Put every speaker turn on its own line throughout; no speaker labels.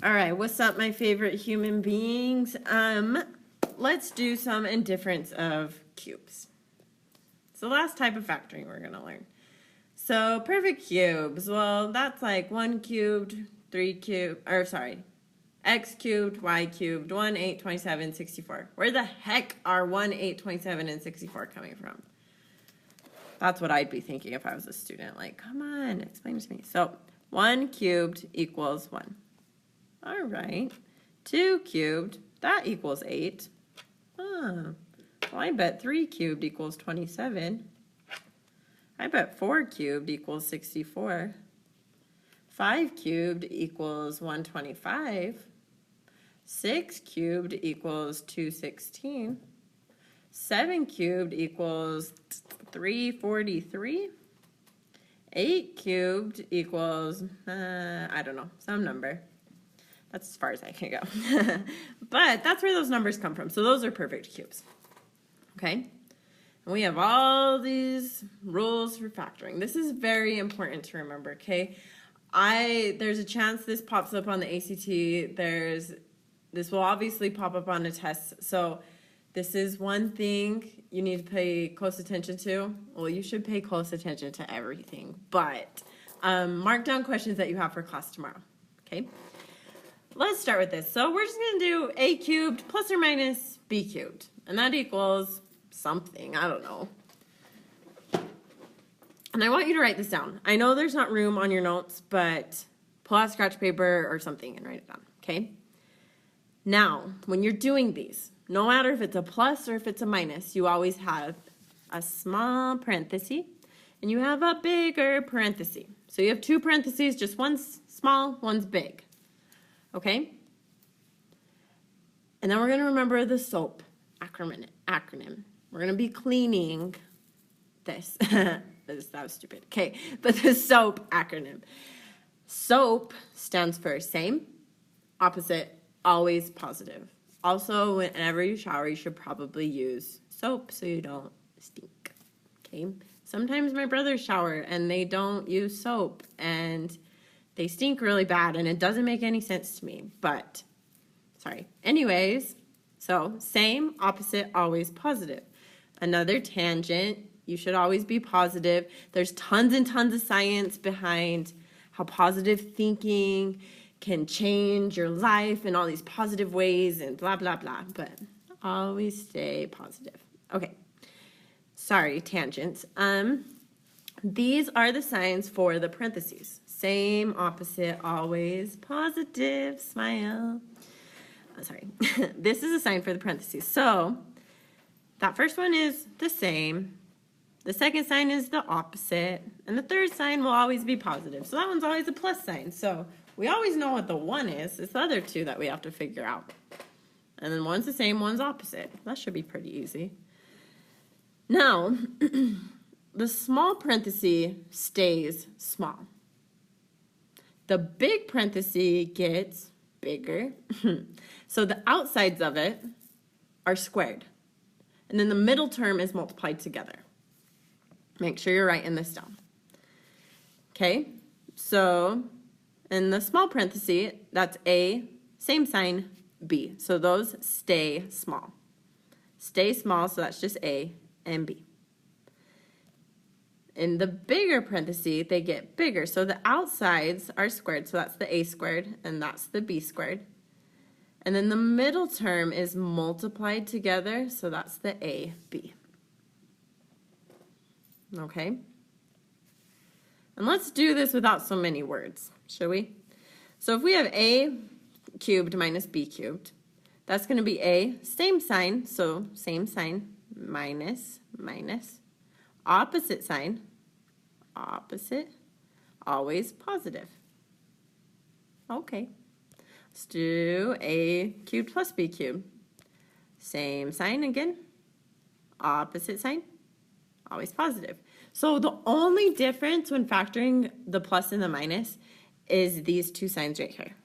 All right, what's up, my favorite human beings? Let's do some indifference of cubes. It's the last type of factoring we're gonna learn. So perfect cubes, well, that's like 1 cubed, 3 cubed, or sorry, x cubed, y cubed, 1, 8, 27, 64. Where the heck are 1, 8, 27, and 64 coming from? That's what I'd be thinking if I was a student. Like, come on, explain it to me. So 1 cubed equals 1. All right. 2 cubed, that equals 8. Well, I bet 3 cubed equals 27. I bet 4 cubed equals 64. 5 cubed equals 125. 6 cubed equals 216. 7 cubed equals 343. 8 cubed equals, I don't know, some number. That's as far as I can go. But that's where those numbers come from. So those are perfect cubes. Okay? And we have all these rules for factoring. This is very important to remember, okay? There's a chance this pops up on the ACT. This will obviously pop up on a test. So this is one thing you need to pay close attention to. Well, you should pay close attention to everything. But mark down questions that you have for class tomorrow, okay? Let's start with this. So we're just going to do a cubed plus or minus b cubed. And that equals something. I don't know. And I want you to write this down. I know there's not room on your notes, but pull out scratch paper or something and write it down, okay? Now, when you're doing these, no matter if it's a plus or if it's a minus, you always have a small parenthesis and you have a bigger parenthesis. So you have two parentheses, just one's small, one's big. Okay? And then we're going to remember the SOAP acronym. We're going to be cleaning this. That was stupid. Okay, but the SOAP acronym. SOAP stands for same, opposite, always positive. Also, whenever you shower, you should probably use soap so you don't stink. Okay? Sometimes my brothers shower and they don't use soap and they stink really bad, and it doesn't make any sense to me, but, sorry. Anyways, so same, opposite, always positive. Another tangent, you should always be positive. There's tons and tons of science behind how positive thinking can change your life in all these positive ways and blah, blah, blah, but always stay positive. Okay, sorry, tangents. These are the signs for the parentheses. Same, opposite, always, positive, smile. Oh, sorry. This is a sign for the parentheses. So that first one is the same. The second sign is the opposite. And the third sign will always be positive. So that one's always a plus sign. So we always know what the one is. It's the other two that we have to figure out. And then one's the same, one's opposite. That should be pretty easy. Now, the small parenthesis stays small. The big parenthesis gets bigger. So the outsides of it are squared. And then the middle term is multiplied together. Make sure you're writing this down. Okay, so in the small parenthesis, that's A, same sign, B. So those stay small. Stay small, so that's just A and B. In the bigger parenthesis, they get bigger. So the outsides are squared, so that's the A squared, and that's the B squared. And then the middle term is multiplied together, so that's the AB. Okay? And let's do this without so many words, shall we? So if we have A cubed minus B cubed, that's going to be A, same sign, so same sign, minus, minus, opposite sign, opposite, always positive. Okay, let's do A cubed plus B cubed. Same sign again, opposite sign, always positive. So the only difference when factoring the plus and the minus is these two signs right here.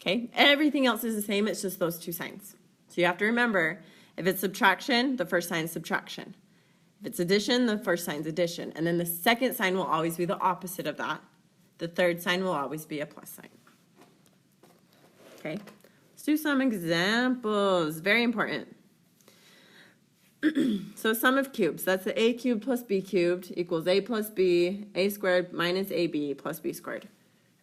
Okay, everything else is the same, it's just those two signs. So you have to remember, if it's subtraction, the first sign is subtraction. If it's addition, the first sign is addition. And then the second sign will always be the opposite of that. The third sign will always be a plus sign. Okay, let's do some examples. Very important. So sum of cubes, that's the a cubed plus b cubed equals a plus b, a squared minus ab plus b squared.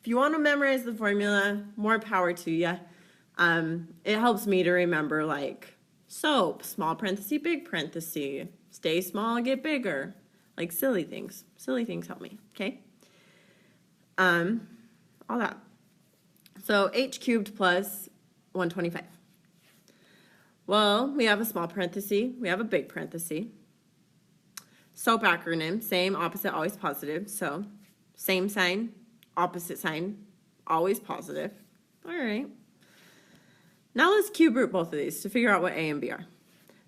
If you want to memorize the formula, more power to you. It helps me to remember, like, soap, small parenthesis, big parenthesis, stay small, get bigger, like silly things. Silly things help me, okay? All that. So h cubed plus 125. Well, we have a small parenthesis, we have a big parenthesis. SOAP acronym, same, opposite, always positive. So same sign, opposite sign, always positive. All right. Now let's cube root both of these to figure out what a and b are.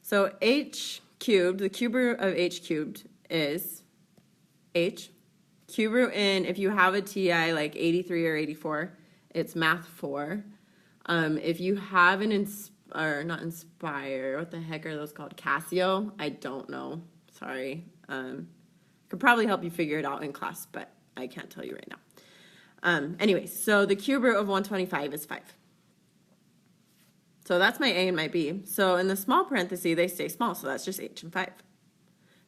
So h cubed, the cube root of h cubed is h. Cube root in, if you have a TI like 83 or 84, it's math 4. If you have an or not Inspire, what the heck are those called? Casio? I don't know. Sorry. Could probably help you figure it out in class, but I can't tell you right now. Anyways, so the cube root of 125 is 5. So that's my a and my b. So in the small parenthesis, they stay small, so that's just h and 5.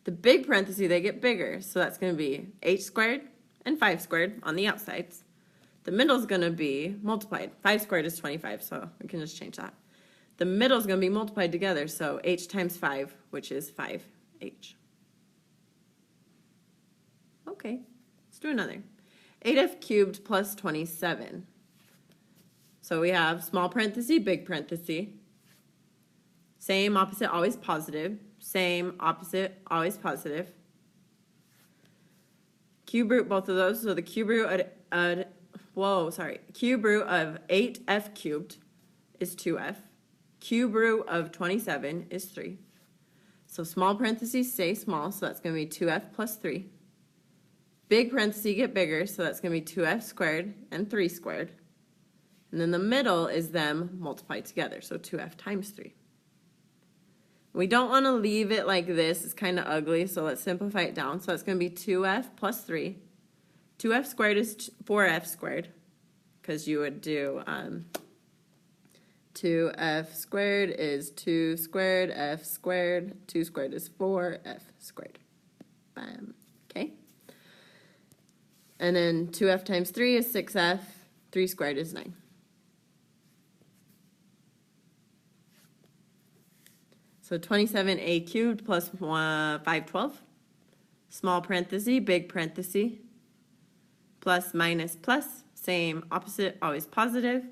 The big parenthesis, they get bigger, so that's going to be h squared and 5 squared on the outsides. The middle is going to be multiplied. 5 squared is 25, so we can just change that. The middle is going to be multiplied together, so h times 5, which is 5h. Okay, let's do another. 8f cubed plus 27. So we have small parenthesis, big parenthesis. Same, opposite, always positive. Same, opposite, always positive. Cube root both of those, so the cube root cube root of 8f cubed is 2f. Cube root of 27 is 3. So small parentheses stay small, so that's going to be 2f plus 3. Big parentheses get bigger, so that's going to be 2f squared and 3 squared. And then the middle is them multiplied together, so 2f times 3. We don't want to leave it like this. It's kind of ugly, so let's simplify it down. So it's going to be 2f plus 3. 2f squared is 4f squared, because you would do 2f squared is 2 squared, f squared. 2 squared is 4f squared. Bam. Okay? And then 2f times 3 is 6f. 3 squared is 9. So 27a cubed plus 512. Small parenthesis, big parenthesis. Plus minus plus. Same, opposite, always positive.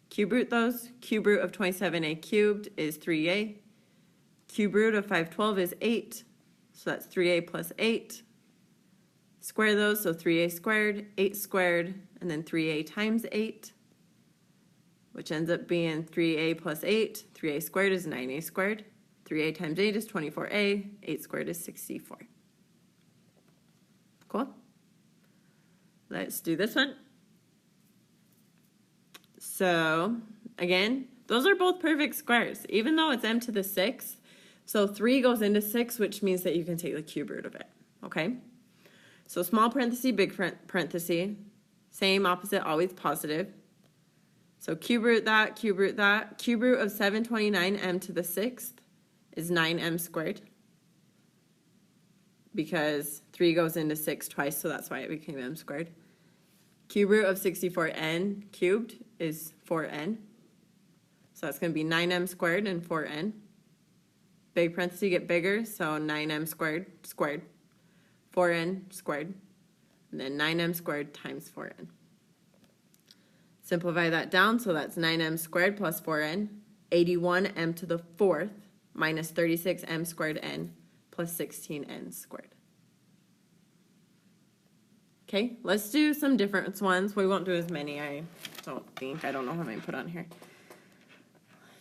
Cube root those. Cube root of 27a cubed is 3a. Cube root of 512 is 8. So that's 3a plus 8. Square those, so 3a squared, 8 squared, and then 3a times 8, which ends up being 3a plus 8. 3a squared is 9a squared. 3a times 8 is 24a. 8 squared is 64. Cool? Let's do this one. So, again, those are both perfect squares, even though it's m to the 6th. So 3 goes into 6, which means that you can take the cube root of it, okay? So small parenthesis, big parenthesis, same, opposite, always positive. So cube root that, cube root that. Cube root of 729m to the 6th is 9m squared, because 3 goes into 6 twice, so that's why it became m squared. Cube root of 64n cubed is 4n, so that's going to be 9m squared and 4n. Big parentheses get bigger, so 9m squared squared, 4n squared, and then 9m squared times 4n. Simplify that down, so that's 9m squared plus 4n, 81m to the 4th minus 36m squared n plus 16n squared. Okay, let's do some different ones. We won't do as many, I don't think. I don't know how many I put on here.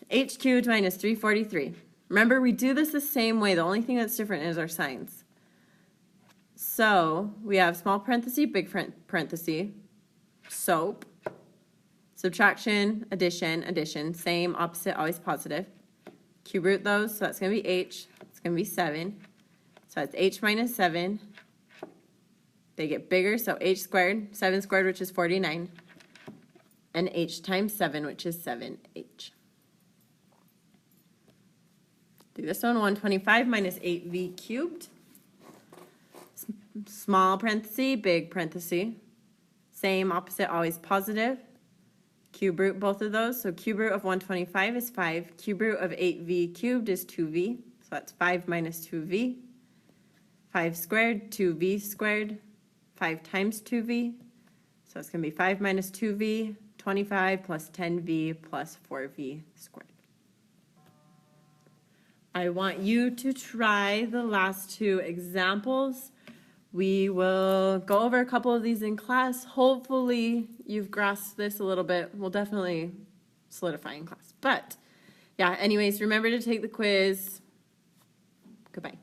H cubed minus 343. Remember, we do this the same way. The only thing that's different is our signs. So we have small parenthesis, big parenthesis, SOAP, subtraction, addition, addition, same, opposite, always positive. Cube root those, so that's going to be h. It's going to be 7. So that's h minus 7. they get bigger, so h squared, 7 squared, which is 49, and h times 7, which is 7h. Do this one, 125 minus 8v cubed. Small parenthesis, big parenthesis. Same, opposite, always positive. Cube root both of those, so cube root of 125 is 5. Cube root of 8v cubed is 2v, so that's 5 minus 2v. 5 squared, 2v squared, 5 times 2v. So it's going to be 5 minus 2v, 25 plus 10v plus 4v squared. I want you to try the last two examples. We will go over a couple of these in class. Hopefully you've grasped this a little bit. We'll definitely solidify in class. But yeah, anyways, remember to take the quiz. Goodbye.